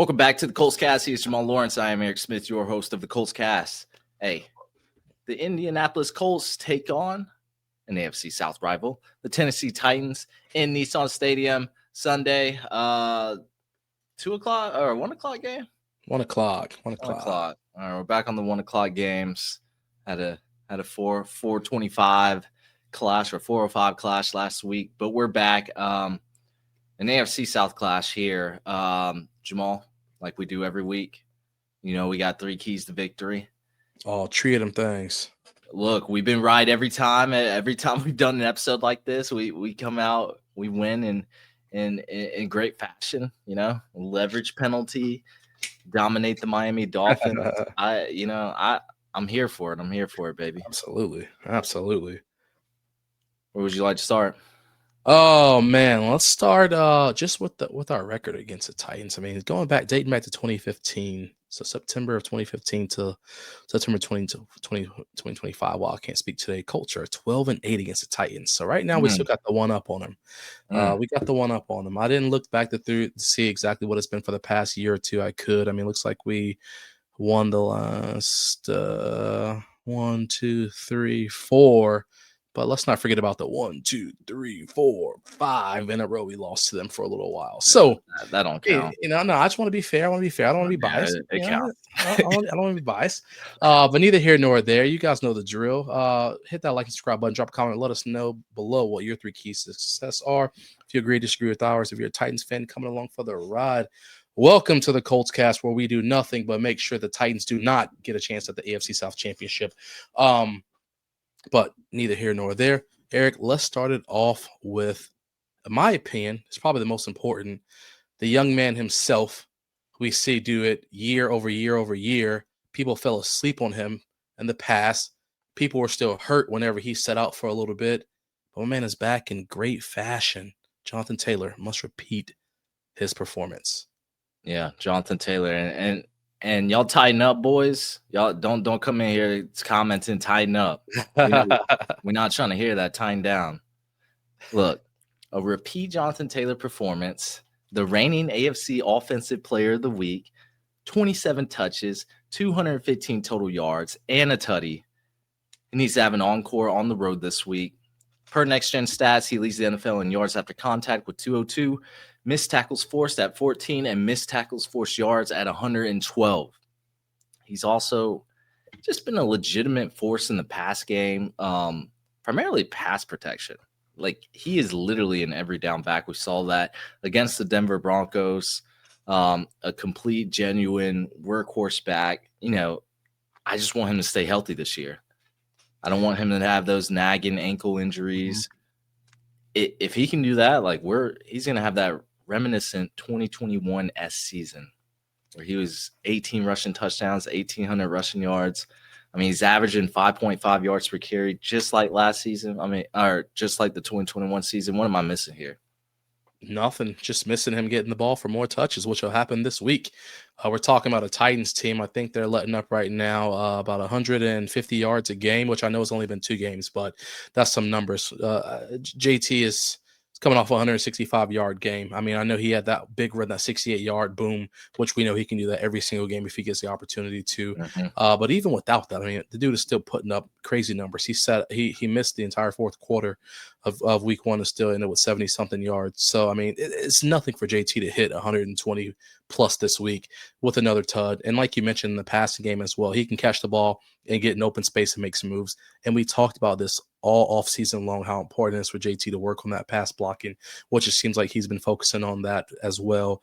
Welcome back to the Colts Cast. Here's Jamal Lawrence. I am Eric Smith, your host of the Colts Cast. Hey, the Indianapolis Colts take on an AFC South rival, the Tennessee Titans, in Nissan Stadium Sunday, 2 o'clock or 1 o'clock game? 1 o'clock. 1 o'clock. All right, we're back on the 1 o'clock games. Had a 4:25 clash or 4:05 clash last week, but we're back. An AFC South clash here. Jamal, like we do every week. You know, we got 3 keys to victory. Oh, 3 of them things. Look, we've been right every time. Every time we've done an episode like this, we come out, we win in great fashion. You know, leverage penalty, dominate the Miami Dolphins. I'm here for it. I'm here for it, baby. Absolutely. Where would you like to start? Oh man, let's start just with our record against the Titans. I mean, dating back to 2015. So September of 2015 to September 2025. Well, I can't speak today. Colts are 12-8 against the Titans. So right now we still got the one up on them. We got the one up on them. I didn't look back to see exactly what it's been for the past year or two. I could. I mean, it looks like we won the last 1, 2, 3, 4. But let's not forget about the 1, 2, 3, 4, 5 in a row we lost to them for a little while. So that don't count. No, I just want to be fair. I don't want to be biased. It counts. I don't want to be biased. But neither here nor there. You guys know the drill. Hit that like and subscribe button. Drop a comment. Let us know below what your 3 keys to success are. If you agree, disagree with ours. If you're a Titans fan coming along for the ride, welcome to the Colts Cast, where we do nothing but make sure the Titans do not get a chance at the AFC South Championship. But neither here nor there. Eric, let's start it off with, in my opinion, it's probably the most important. The young man himself, we see do it year over year over year. People fell asleep on him in the past. People were still hurt whenever he set out for a little bit. But my man is back in great fashion. Jonathan Taylor must repeat his performance. Yeah, Jonathan Taylor. And y'all tighten up, boys. Y'all don't come in here commenting, tighten up. We're not trying to hear that. Tighten down. Look, a repeat Jonathan Taylor performance, the reigning AFC Offensive Player of the Week, 27 touches, 215 total yards, and a tutty. He needs to have an encore on the road this week. Per Next Gen Stats, he leads the NFL in yards after contact with 202. Missed tackles forced at 14 and missed tackles forced yards at 112. He's also just been a legitimate force in the pass game, primarily pass protection. Like, he is literally an every down back. We saw that against the Denver Broncos, a complete, genuine workhorse back. You know, I just want him to stay healthy this year. I don't want him to have those nagging ankle injuries. If he can do that, he's going to have that reminiscent 2021 season where he was 18 rushing touchdowns, 1,800 rushing yards. I mean, he's averaging 5.5 yards per carry, just like last season. Or just like the 2021 season. What am I missing here? Nothing. Just missing him getting the ball for more touches, which will happen this week. We're talking about a Titans team. I think they're letting up right now about 150 yards a game, which I know has only been 2 games, but that's some numbers. JT is coming off a 165-yard game. I mean, I know he had that big run, that 68-yard boom, which we know he can do that every single game if he gets the opportunity to. But even without that, I mean, the dude is still putting up crazy numbers. He missed the entire fourth quarter of week 1 and still ended with 70-something yards. So, I mean, it's nothing for JT to hit 120 plus this week with another tud. And like you mentioned in the passing game as well, he can catch the ball and get in open space and make some moves. And we talked about this all off season long, how important it is for JT to work on that pass blocking, which it seems like he's been focusing on that as well,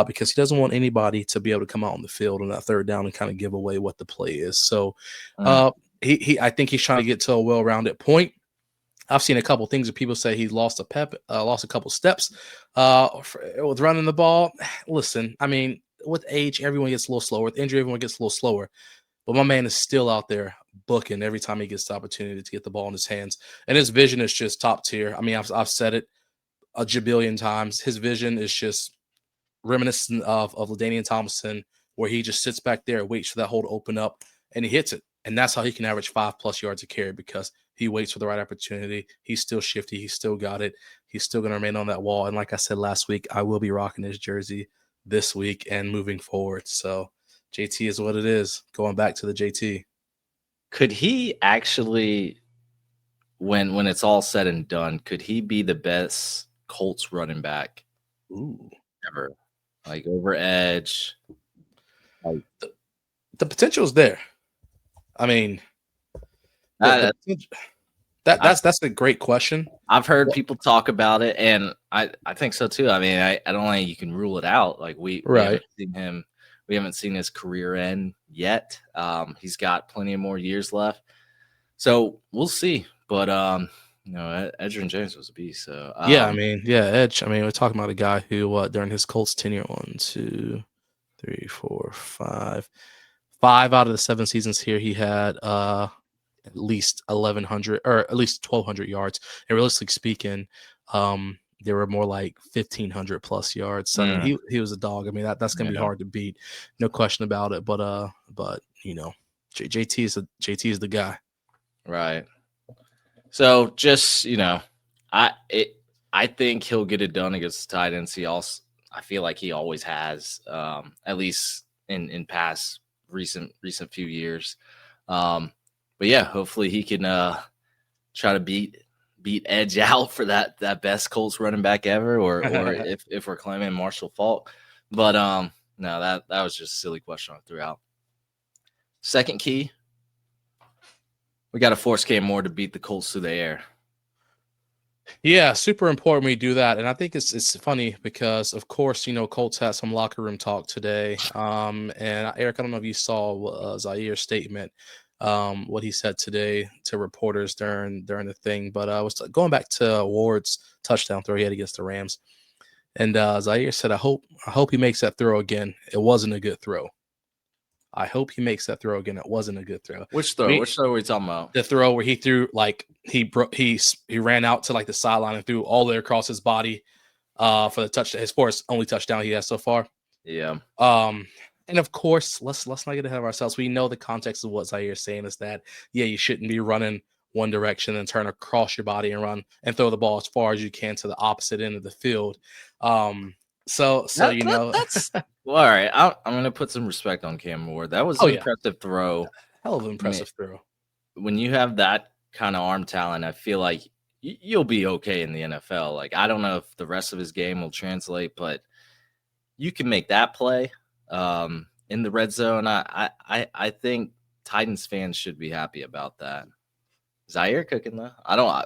because he doesn't want anybody to be able to come out on the field on that third down and kind of give away what the play is. So I think he's trying to get to a well-rounded point. I've seen a couple things that people say he lost a couple steps with running the ball. Listen, I mean, with age, everyone gets a little slower. With injury, everyone gets a little slower. But my man is still out there booking every time he gets the opportunity to get the ball in his hands. And his vision is just top tier. I mean, I've said it a jabillion times. His vision is just reminiscent of LaDainian Tomlinson, where he just sits back there and waits for that hole to open up, and he hits it. And that's how he can average 5+ yards a carry, because he waits for the right opportunity. He's still shifty. He's still got it. He's still going to remain on that wall. And like I said last week, I will be rocking his jersey this week and moving forward. So JT is what it is. Going back to the JT. Could he actually, when it's all said and done, could he be the best Colts running back Ooh. ever? Like over Edge. Like The potential is there. I mean, I, that's a great question. I've heard people talk about it, and I think so too. I mean, I don't think you can rule it out. Like we haven't seen him, we haven't seen his career end yet. He's got plenty of more years left, so we'll see. But Edgerrin James was a beast. So Yeah, I mean, yeah, Edge. I mean, we're talking about a guy who during his Colts tenure, 1, 2, 3, 4, 5 out of the 7 seasons here, he had at least 1,100 or at least 1,200 yards. And realistically speaking, there were more like 1,500 plus yards. So I mean, he was a dog. I mean, that's gonna be hard to beat, no question about it. But JT is the guy, right? So just I think he'll get it done against the Titans. I feel like he always has, at least in past recent few years. But yeah, hopefully he can try to beat Edge out for that best Colts running back ever, or if we're claiming Marshall Faulk. But no, that was just a silly question I threw out. Second key, we got to force Cam Moore to beat the Colts through the air. Yeah, super important we do that. And I think it's funny because, of course, Colts had some locker room talk today. And Eric, I don't know if you saw Zaire's statement, what he said today to reporters during the thing. But I was going back to Ward's touchdown throw he had against the Rams. And Zaire said, I hope he makes that throw again. It wasn't a good throw. I hope he makes that throw again. It wasn't a good throw. Which throw? Which throw are we talking about? The throw where he threw, like, he ran out to like the sideline and threw all the way across his body for the touchdown. His first only touchdown he has so far. Yeah. And of course, let's not get ahead of ourselves. We know the context of what Zaire is saying is that, yeah, you shouldn't be running one direction and turn across your body and run and throw the ball as far as you can to the opposite end of the field. That's well, all right. I'm gonna put some respect on Cam Moore. That was an impressive throw. Hell of an impressive throw. When you have that kind of arm talent, I feel like you'll be okay in the NFL. Like, I don't know if the rest of his game will translate, but you can make that play in the red zone. I think Titans fans should be happy about that. Zaire cooking though.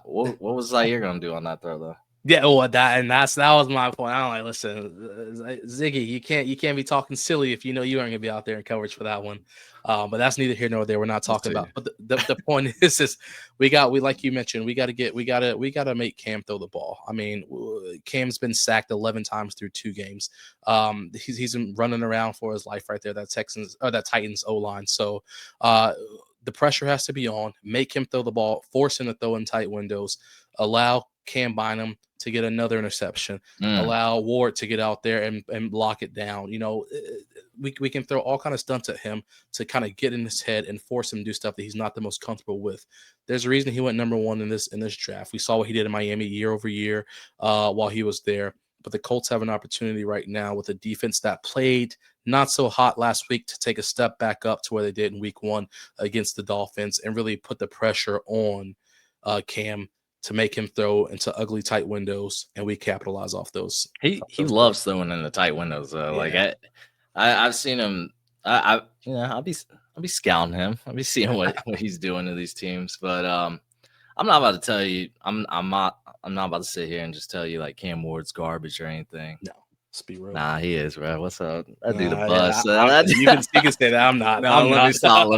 What was Zaire gonna do on that throw though? Yeah, well, that was my point. I'm like, listen, Ziggy, you can't be talking silly if you know you aren't gonna be out there in coverage for that one. But that's neither here nor there. We're not talking about. But the point is we like you mentioned, we got to make Cam throw the ball. I mean, Cam's been sacked 11 times through 2 games. He's been running around for his life right there. That Titans O-line. So the pressure has to be on. Make him throw the ball. Force him to throw in tight windows. Allow Cam Bynum to get another interception, allow Ward to get out there and lock it down. We can throw all kind of stunts at him to kind of get in his head and force him to do stuff that he's not the most comfortable with. There's a reason he went number 1 in this draft. We saw what he did in Miami year over year while he was there. But the Colts have an opportunity right now with a defense that played not so hot last week to take a step back up to where they did in week 1 against the Dolphins and really put the pressure on Cam to make him throw into ugly tight windows, and we capitalize off those. He loves throwing in the tight windows though. Yeah. Like I've seen him. I'll be scouting him. I'll be seeing what he's doing to these teams. But I'm not about to tell you. I'm not about to sit here and just tell you like Cam Ward's garbage or anything. No. Be real. Nah, he is, bro. What's up? That dude a bust. You can say that. I'm not. No, let me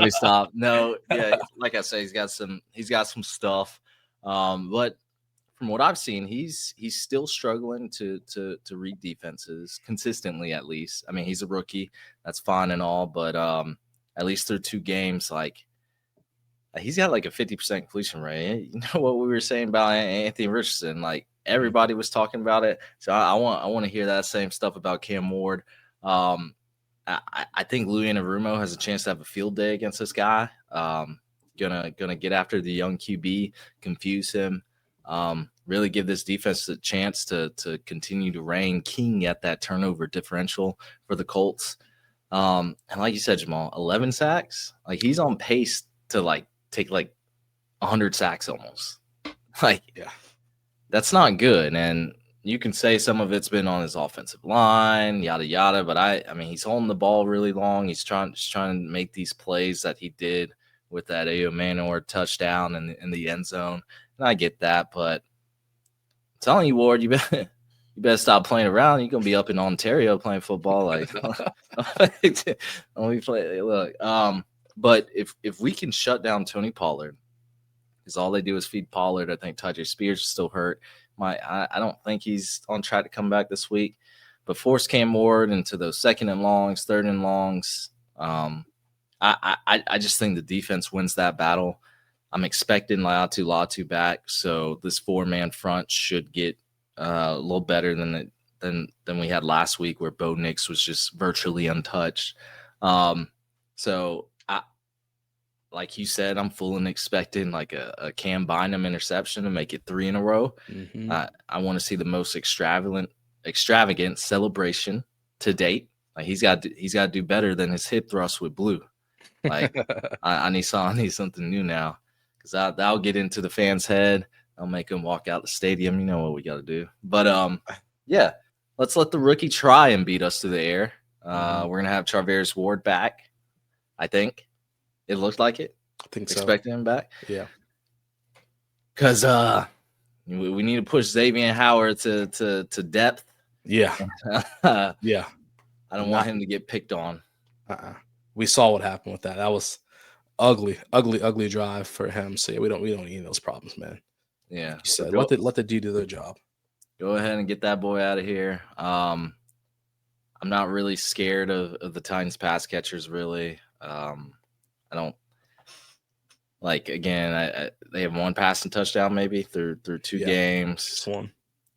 stop. No, yeah, like I say, he's got some stuff. But from what I've seen, he's still struggling to read defenses consistently, at least. I mean, he's a rookie. That's fine and all, but at least through 2 games, like he's got like a 50% completion rate. You know what we were saying about Anthony Richardson? Like everybody was talking about it. So I want to hear that same stuff about Cam Ward. I think Louis Anarumo has a chance to have a field day against this guy. Gonna get after the young QB, confuse him. Really give this defense a chance to continue to reign king at that turnover differential for the Colts. And like you said, Jamal, 11 sacks. Like he's on pace to like take like 100 sacks almost. Like Yeah. that's not good. And you can say some of it's been on his offensive line, yada yada. But I mean, he's holding the ball really long. He's trying to make these plays that he did with that Ayo Manor touchdown in the end zone. And I get that, but I'm telling you, Ward, you better stop playing around. You're gonna be up in Ontario playing football. Like, let me play. Look, but if we can shut down Tony Pollard, because all they do is feed Pollard. I think Tyjae Spears is still hurt. I don't think he's on track to come back this week. But force Cam Ward into those second and longs, third and longs. I just think the defense wins that battle. I'm expecting Latu back, so this 4-man front should get a little better than we had last week, where Bo Nix was just virtually untouched. So like you said, I'm full and expecting like a Cam Bynum interception to make it 3 in a row. Mm-hmm. I want to see the most extravagant celebration to date. Like he's got to do better than his hip thrust with Blue. Like I need something new now, because that'll get into the fans' head. I'll make them walk out the stadium. You know what we got to do. But yeah, let's let the rookie try and beat us through the air. We're gonna have Charvarius Ward back. I think it looked like it. I think so. Expecting him back. Yeah, because we need to push Xavier Howard to depth. Yeah. Yeah. I don't want him to get picked on. We saw what happened with that. That was ugly drive for him. So yeah, we don't need those problems, man. Yeah. Like you said, let the D do their job. Go ahead and get that boy out of here. I'm not really scared of the Titans pass catchers, really. I don't like, again, they have one passing touchdown maybe through 2 games. Just one.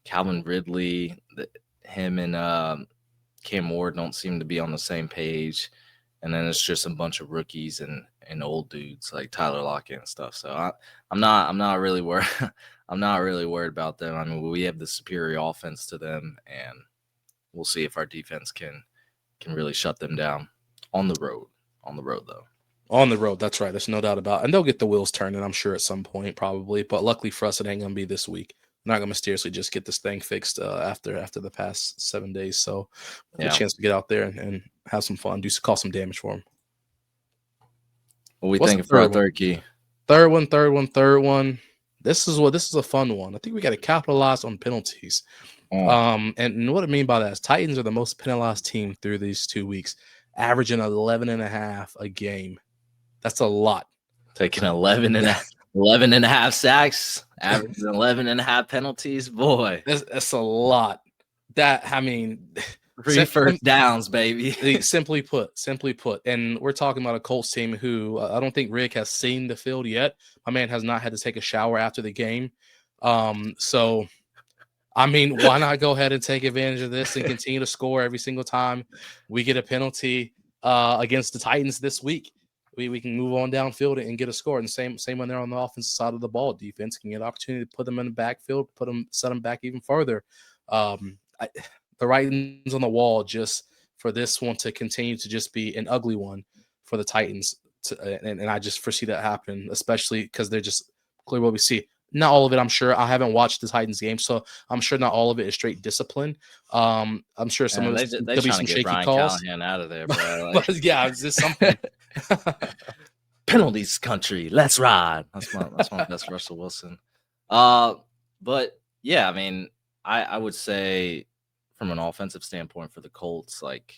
Calvin Ridley, him and Cam Ward don't seem to be on the same page. And then it's just a bunch of rookies and old dudes like Tyler Lockett and stuff. So I'm not really worried. I'm not really worried about them. I mean, we have the superior offense to them, and we'll see if our defense can really shut them down on the road. On the road, though. On the road, that's right. There's no doubt about it. And they'll get the wheels turning, I'm sure, at some point, probably. But luckily for us, it ain't going to be this week. We're not going to mysteriously just get this thing fixed after the past 7 days. So we'll have a chance to get out there and have some fun, cause some damage for them. What we think for our third key? Third one. This is a fun one. I think we got to capitalize on penalties. And what I mean by that is Titans are the most penalized team through these 2 weeks, averaging 11.5 a game. That's a lot. Taking 11 and a half sacks, averaging 11.5 penalties. Boy, that's a lot. I mean, 3 first downs, baby. Simply put. And we're talking about a Colts team who I don't think Rick has seen the field yet. My man has not had to take a shower after the game. So, I mean, why not go ahead and take advantage of this and continue to score every single time we get a penalty against the Titans this week? We can move on downfield and get a score. And same when they're on the offensive side of the ball. Defense can get an opportunity to put them in the backfield, set them back even further. The writing's on the wall just for this one to continue to just be an ugly one for the Titans. And I just foresee that happen, especially because they're just clearly what we see. Not all of it, I'm sure. I haven't watched the Titans game, so I'm sure not all of it is straight discipline. I'm sure some of it there'll be some shaky Brian calls. Callahan out of there, bro. Like, but yeah, it's just something. Penalties country, let's ride. That's my best Russell Wilson. But yeah, I mean, I would say from an offensive standpoint for the Colts, like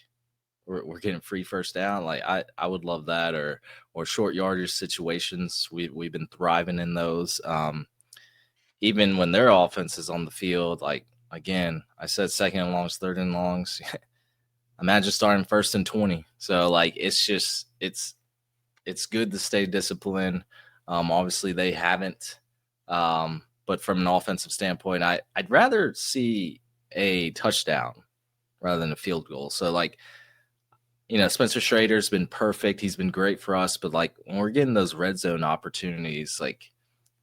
we're getting free first down. Like I would love that, or short yardage situations. We've been thriving in those. Even when their offense is on the field, like, again, I said second and longs, third and longs. Imagine starting 1st and 20. So, like, it's just it's good to stay disciplined. Obviously, they haven't. But from an offensive standpoint, I'd rather see a touchdown rather than a field goal. So, like, you know, Spencer Schrader's been perfect. He's been great for us. But, like, when we're getting those red zone opportunities, like,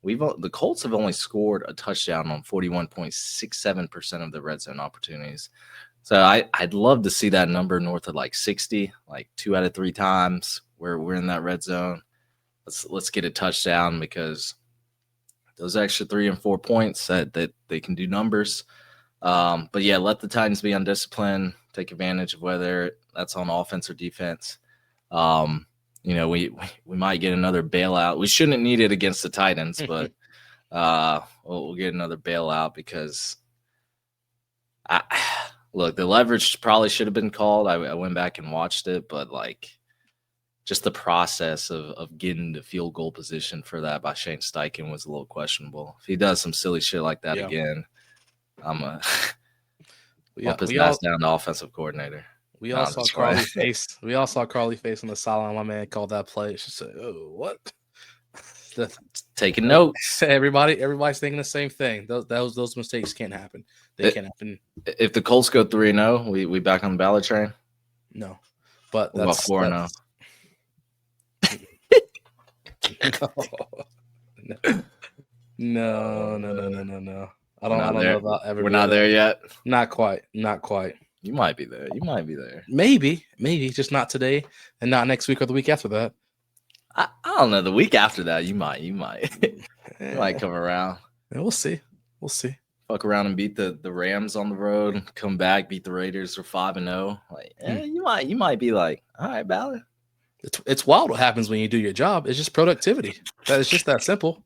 The Colts have only scored a touchdown on 41.67% of the red zone opportunities. So I'd love to see that number north of like 60, like 2 out of 3 times where we're in that red zone. Let's get a touchdown, because those extra 3 and 4 points that they can do numbers. But yeah, let the Titans be undisciplined, take advantage of whether that's on offense or defense. We might get another bailout. We shouldn't need it against the Titans, but we'll get another bailout, because look, the leverage probably should have been called. I went back and watched it, but like, just the process of getting the field goal position for that by Shane Steichen was a little questionable. If he does some silly shit like that again, I'll put his ass down the offensive coordinator. We all saw Carly face. We all saw Carly face on the sideline. My man called that play. She said, "Oh, what?" Taking notes. Everybody's thinking the same thing. Those mistakes can't happen. They can't happen. If the Colts go 3-0, we back on the ballot train. No, but what that's about 4-0. No. I don't know about everybody. We're not there yet. Not quite. You might be there. Maybe, just not today, and not next week or the week after that. I don't know. The week after that, you might. You might come around. Yeah, we'll see. Fuck around and beat the Rams on the road. Come back, beat the Raiders for 5-0. Like, you might be like, all right, Ballard. It's wild what happens when you do your job. It's just productivity. It's just that simple.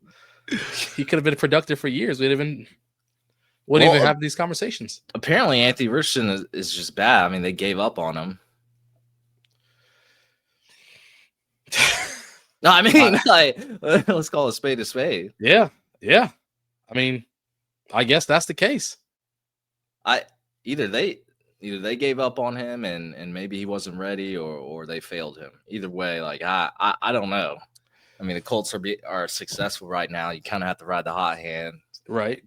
He could have been productive for years. Wouldn't even have these conversations. Apparently, Anthony Richardson is just bad. I mean, they gave up on him. No, I mean, let's call a spade a spade. Yeah. I mean, I guess that's the case. Either they gave up on him and maybe he wasn't ready, or they failed him. Either way, like I don't know. I mean, the Colts are successful right now. You kind of have to ride the hot hand, right?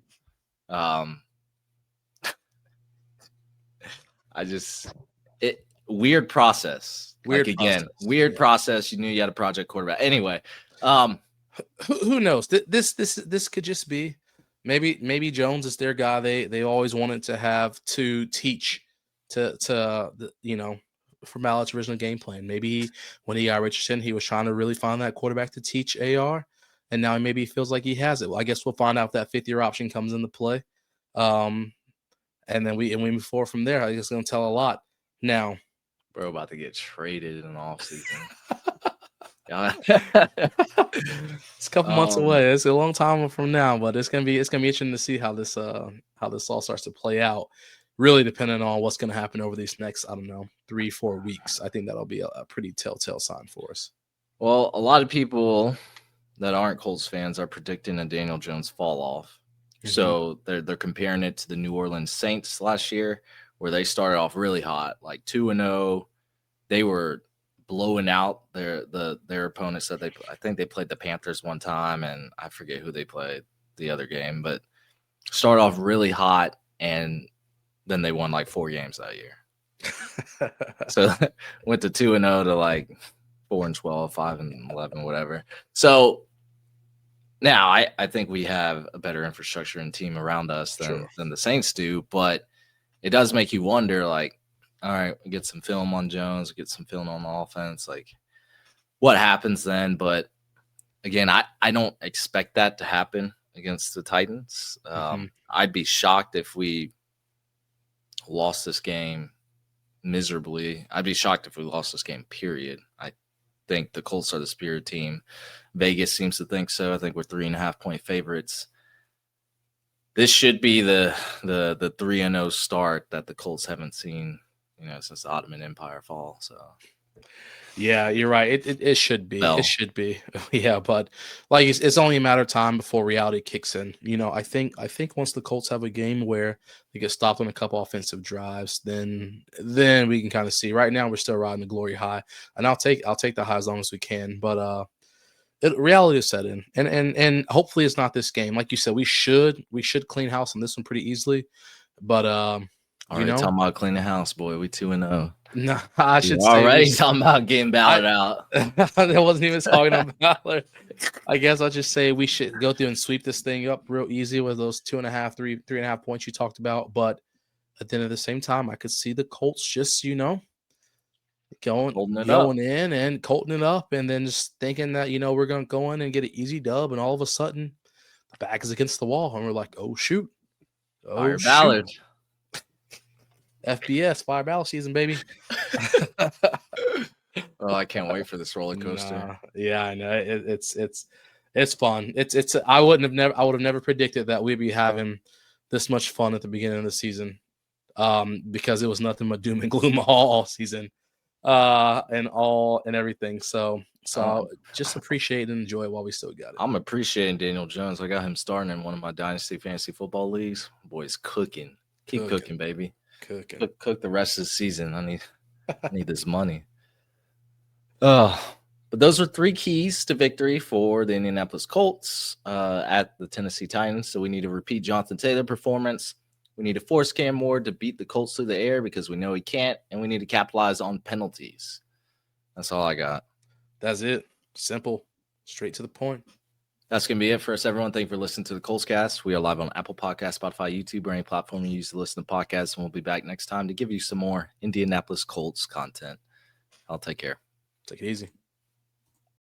Weird process. Weird process. You knew you had a project quarterback. Anyway, who knows? This could just be maybe Jones is their guy. They always wanted to have to teach from Mallett's original game plan. Maybe when he got Richardson, he was trying to really find that quarterback to teach AR, and now maybe he feels like he has it. Well, I guess we'll find out if that 5th-year option comes into play, and then we move forward from there. I guess it's going to tell a lot. Now, bro, about to get traded in the offseason. It's a couple months away. It's a long time from now, but it's gonna be interesting to see how this all starts to play out. Really depending on what's going to happen over these next, 3-4 weeks. I think that'll be a pretty telltale sign for us. Well, a lot of people that aren't Colts fans are predicting a Daniel Jones fall off. Mm-hmm. So they're comparing it to the New Orleans Saints last year, where they started off really hot, like 2-0. They were blowing out their opponents that I think they played the Panthers one time, and I forget who they played the other game, but started off really hot, and then they won like 4 games that year. So went to 2-0 to like 4-12, 5-11, whatever. So now I think we have a better infrastructure and team around us than the Saints do, but it does make you wonder, like, all right, we get some film on Jones, get some film on the offense, like what happens then? But again, I don't expect that to happen against the Titans. I'd be shocked if we lost this game miserably. I'd be shocked if we lost this game, period. I think the Colts are the superior team. Vegas seems to think so. I think we're 3.5-point favorites. This should be the 3-0 start that the Colts haven't seen, since the Ottoman Empire fall. So yeah, you're right. It should be. It should be. Yeah, but like it's only a matter of time before reality kicks in. I think once the Colts have a game where they get stopped on a couple offensive drives, then we can kind of see. Right now, we're still riding the glory high, and I'll take the high as long as we can. But reality is set in, and hopefully it's not this game. Like you said, we should clean house on this one pretty easily. But talking about cleaning house, boy. We 2-0. No, I You're should say already talking about getting I ballot out. I wasn't even talking about. I guess I'll just say we should go through and sweep this thing up real easy with those 2.5, 3.5 points you talked about. But at the end of the same time, I could see the Colts just, Holding it going up. in and colting it up, and then just thinking that we're gonna go in and get an easy dub, and all of a sudden the back is against the wall, and we're like, oh shoot, Fire ballot. FBS fire ballot season, baby. Oh, I can't wait for this roller coaster. Nah, yeah, I know it's fun. I would have never predicted that we'd be having this much fun at the beginning of the season, because it was nothing but doom and gloom all season, and everything. So just appreciate and enjoy it while we still got it. I'm appreciating Daniel Jones. I got him starting in one of my dynasty fantasy football leagues. Boy's cooking. Keep cooking, baby. Cooking. Cook the rest of the season. I need this money. But those are 3 keys to victory for the Indianapolis Colts at the Tennessee Titans. So we need to repeat Jonathan Taylor performance. We need to force Cam Ward to beat the Colts through the air because we know he can't, and we need to capitalize on penalties. That's all I got. That's it. Simple. Straight to the point. That's going to be it for us, everyone. Thank you for listening to the Coltscast. We are live on Apple Podcasts, Spotify, YouTube, or any platform you use to listen to podcasts, and we'll be back next time to give you some more Indianapolis Colts content. I'll take care. Take it easy.